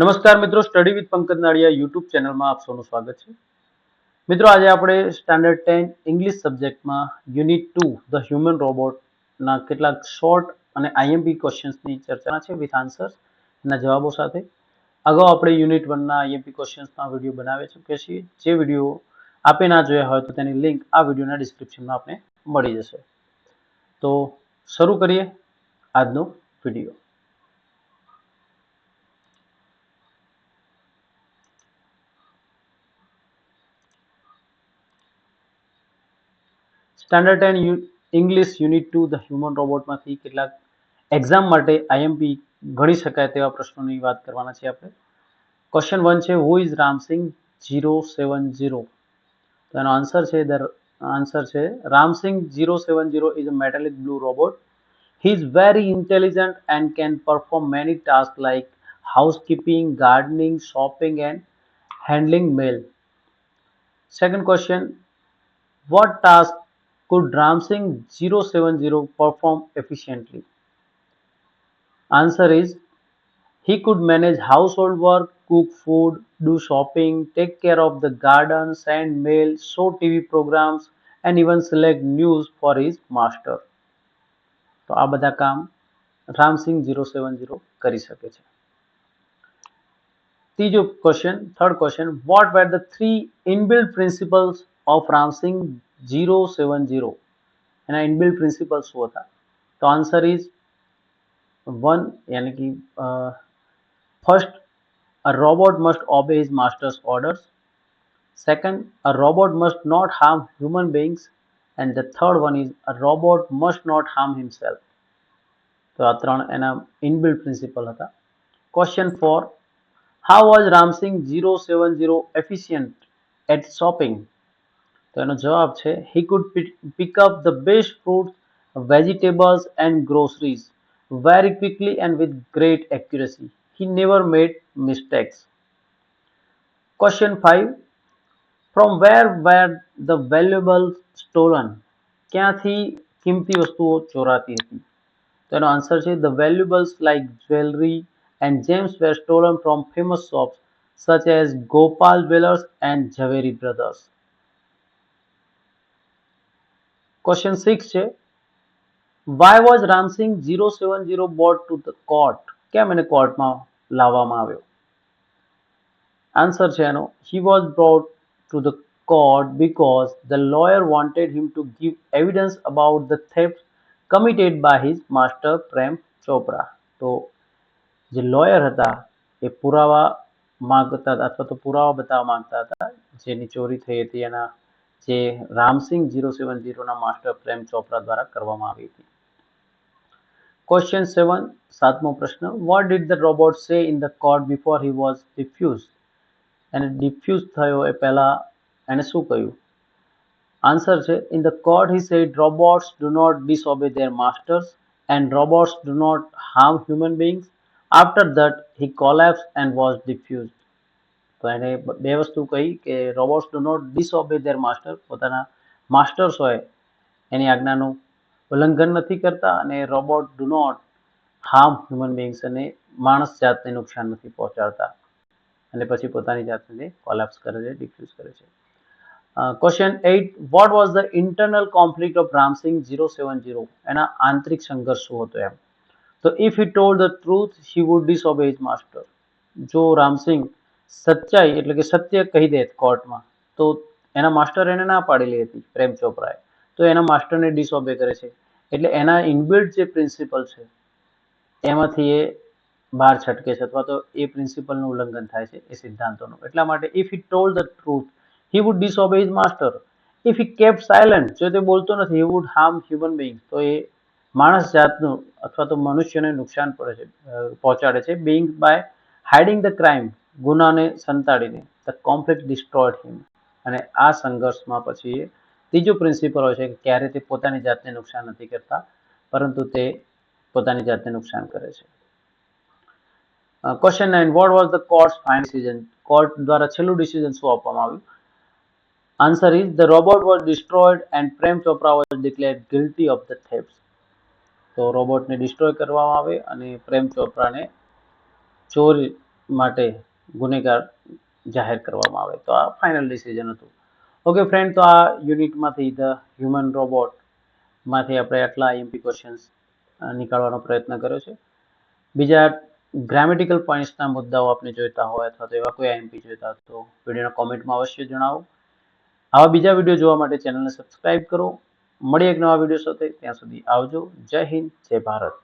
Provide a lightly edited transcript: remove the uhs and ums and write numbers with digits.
નમસ્કાર મિત્રો, study with Pankaj Nadiya YouTube ચેનલમાં આપ સૌનું સ્વાગત છે. મિત્રો, આજે આપણે સ્ટાન્ડર્ડ 10 ઇંગ્લિશ સબ્જેક્ટમાં યુનિટ 2 ધ હ્યુમન રોબોટના કેટલાક શોર્ટ અને આઈએમપી ક્વેશ્ચન્સની ચર્ચા છે વિથ આન્સર્સ ના જવાબો સાથે. અગાઉ આપણે યુનિટ 1 ના આઈએમપી ક્વેશ્ચન્સના વિડીયો બનાવી ચૂક્યા છીએ. જે વિડીયો આપે ના જોયા હોય તો તેની લિંક આ વિડીયોના ડિસ્ક્રિપ્શનમાં આપને મળી જશે. તો શરૂ કરીએ આજનો video. Standard 10 English unit 2 the human રોબોટમાંથી કેટલાક એક્ઝામ માટે આઈએમપી ગણી શકાય તેવા પ્રશ્નોની વાત કરવાના છે આપણે. ક્વેશ્ચન 1 છે, હુ ઇઝ રામસિંગ 070? તો એનો આન્સર છે Ram Singh 070 is a metallic blue robot. He is very intelligent and can perform many tasks like housekeeping, gardening, shopping and handling mail. Second question, what task could Ramsing 070 perform efficiently? Answer is, he could manage household work, cook food, do shopping, take care of the garden, send mail, show TV programs and even select news for his master. તો આ બધા કામ રામસિંગ 070 કરી શકે છે. ત્રીજો question, third question, what were the three inbuilt principles of Ramsing 070? એના inbuilt principal શું હતા? તો આન્સર ઇઝ 1 यानी कि first, a robot must obey his master's orders. Second, a robot must not harm human beings. And the third one is, a robot must not harm himself. તો આ ત્રણ એના inbuilt principal હતા. Question 4, how was Ramsing 070 efficient at shopping? તો એનો જવાબ છે, he could pick up the best fruits, vegetables and groceries very quickly and with great accuracy. He never made mistakes. Question 5, from where were the valuables stolen? ક્યાંથી કિંમતી વસ્તુઓ ચોરાતી હતી? તો એનો આન્સર છે, the valuables like jewelry and gems were stolen from famous shops such as Gopal Jewellers and Jhaveri Brothers. Question 6 છે, why was Ramsing 070 brought to the court? કેમ એને કોર્ટમાં લાવવામાં આવ્યો? આન્સર છે એનો, he was brought to the court because the lawyer wanted him to give evidence about the theft committed by his master Prem Chopra. તો જે lawyer હતા એ પુરાવા માંગતા હતા અથવા તો પુરાવા બતાવવા માંગતા હતા જેની ચોરી થઈ હતી એના જે રામસિંગ 070 ના માસ્ટર પ્રેમ ચોપરા દ્વારા કરવામાં આવી હતી. ક્વેશ્ચન 7, સાતમો પ્રશ્ન, what did the robot say in the court before he was diffused? એને ડિફ્યુઝ થયો એ પહેલા એને શું કહ્યું? આન્સર છે, in the court he said robots do not disobey their masters and robots do not harm human beings. After that he collapsed and was diffused. તો એને બે વસ્તુ કહી કે robots do not disobey their master, પોતાના masters હોય એની આજ્ઞાનું ઉલ્લંઘન નથી કરતા, અને robot do not harm human beings, અને માણસ જાતને નુકસાન નથી પહોંચાડતા, અને પછી પોતાની જાતને કોલેપ્સ કરે છે, ડિફ્યુઝ કરે છે. Question 8, what was the internal conflict of Ramsing 070? એના આંતરિક સંઘર્ષ શું હતો એમ? તો if he told the truth he would disobey his master. જો રામસિંગ સચ્ચાઈ એટલે કે સત્ય કહી દે કોર્ટમાં તો એના માસ્ટર એને ના પાડેલી હતી પ્રેમ ચોપરાએ, તો એના માસ્ટરને ડિસઓબે કરે છે. એટલે એના ઇનબિલ્ટ જે પ્રિન્સિપલ છે એમાંથી એ બહાર છટકે છે અથવા તો એ પ્રિન્સિપલનું ઉલ્લંઘન થાય છે એ સિદ્ધાંતોનું. એટલા માટે if he told the truth he would disobey his master. If he kept silent, જો તે બોલતો નથી, he would harm human beings, તો એ માણસ જાતનું અથવા તો મનુષ્યને નુકસાન પહોંચાડે છે. being by hiding the crime, ગુનાને સંતાડીને, the conflict destroyed him. અને આ સંઘર્ષમાં પછી એ ત્રીજો પ્રિન્સિપલ હોય છે કે ક્યારે તે પોતાની જાતને નુકસાન નથી કરતા પરંતુ તે પોતાની જાતને નુકસાન કરે છે. Question 9, what was the court's final decision? Court દ્વારા છેલ્લું ડિસિઝન શું આપવામાં આવ્યું? Answer is, the robot was destroyed and Prem Chopra was declared guilty of the theft. તો રોબોટને ડિસ્ટ્રોય કરવામાં આવે અને પ્રેમ ચોપરાને ચોરી માટે ગુનેગાર જાહેર કરવામાં આવે. તો આ ફાઇનલ ડિસિઝન હતું. ઓકે ફ્રેન્ડ, તો આ યુનિટમાંથી ધ હ્યુમન રોબોટ માંથી આપણે આટલા આઈએમપી ક્વેશ્ચન્સ નીકાળવાનો પ્રયત્ન કર્યો છે. બીજા ગ્રામેટિકલ પોઈન્ટ્સના મુદ્દાઓ આપણે જોઈતા હોય અથવા તો એવા કોઈ આઈએમપી જોઈતા હોય તો વિડીયોના કોમેન્ટમાં અવશ્ય જણાવો. આવા બીજા વિડીયો જોવા માટે ચેનલને સબસ્ક્રાઇબ કરો. મળીએ એક નવા વિડીયો સાથે. ત્યાં સુધી આવજો. જય હિન્દ, જય ભારત.